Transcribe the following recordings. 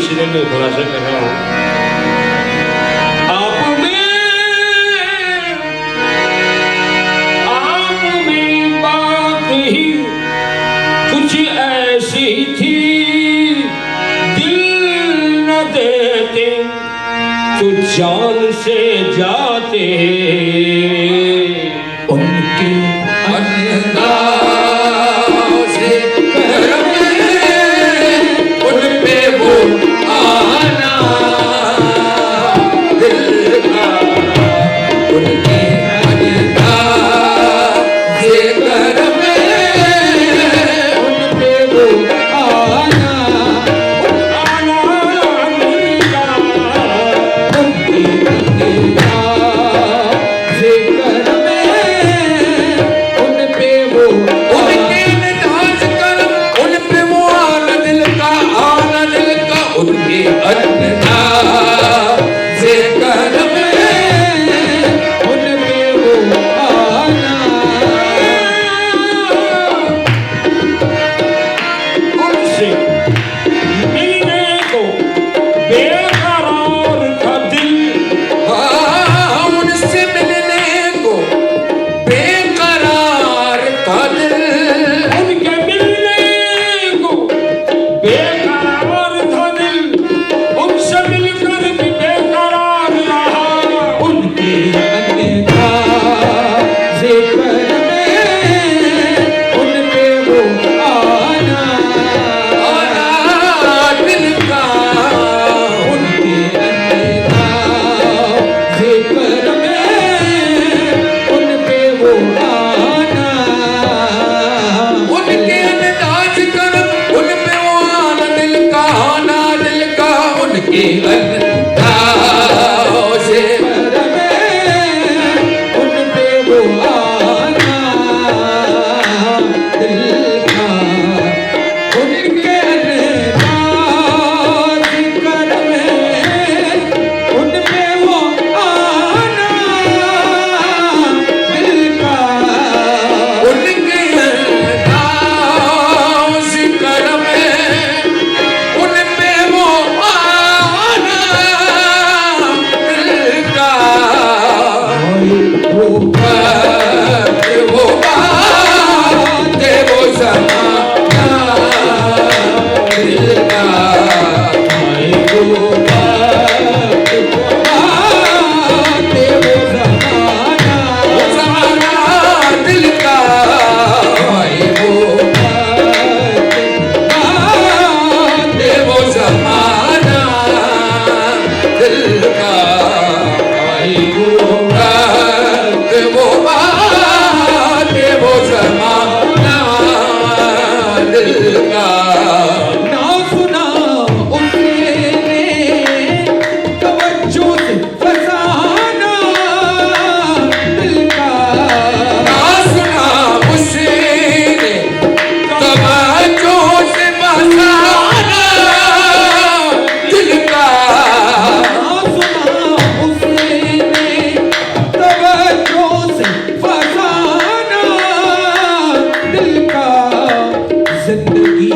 Incident का खुलासा कर रहा हूँ। आप में बात ही कुछ ऐसी थी, दिल न देते तो जान से जाते। उनके अंदाज़ करम उन पे वो आना दिल का, उनके अंदाज़ करम उन पे वो आना दिल का, उनके अंदाज़ करम उन पे वो उनके अंदाज़ करम उन पे वो आना दिल का, आना दिल का, उनके अंदाज़ करम उन पे वो आना। उनसे मिलने को बेकरार था दिल, हाँ, उनसे मिलने को बेकरार था दिल, उनके मिलने को बेकरार था दिल, उनसे मिलकर भी बेकरार रहा। उनके अंदाज़ करम उन पे वो आना दिल का, उनके अंदाज़ करम उन पे वो आना, उनके अंदाज़ करम उन पे वो आना दिल का, आना दिल का, उनके अंदाज़ करम उन पे वो आना दिल का, उनके अंदाज़ करम उन पे वो आना दिल का, उनके अंदाज़ करम उन पे वो आना दिल का, वो बात वो ज़माना दिल का, वो बात वो ज़माना दिल का, वो बात वो ज़माना दिल का, वो बात वो ज़माना दिल का। ना सुना उसने तवज्जो से फसाना दिल का, ना सुना उसने तवज्जो से फसाना दिल का, ना सुना उसने तवज्जो से फसाना दिल का, जिंदगी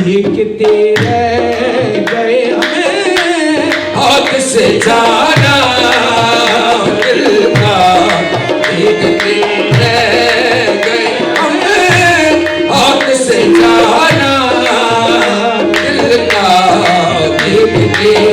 देखते रह गए हमें हाथ से जाना दिल का देखते रह गए हमें हाथ से जाना दिल का देखते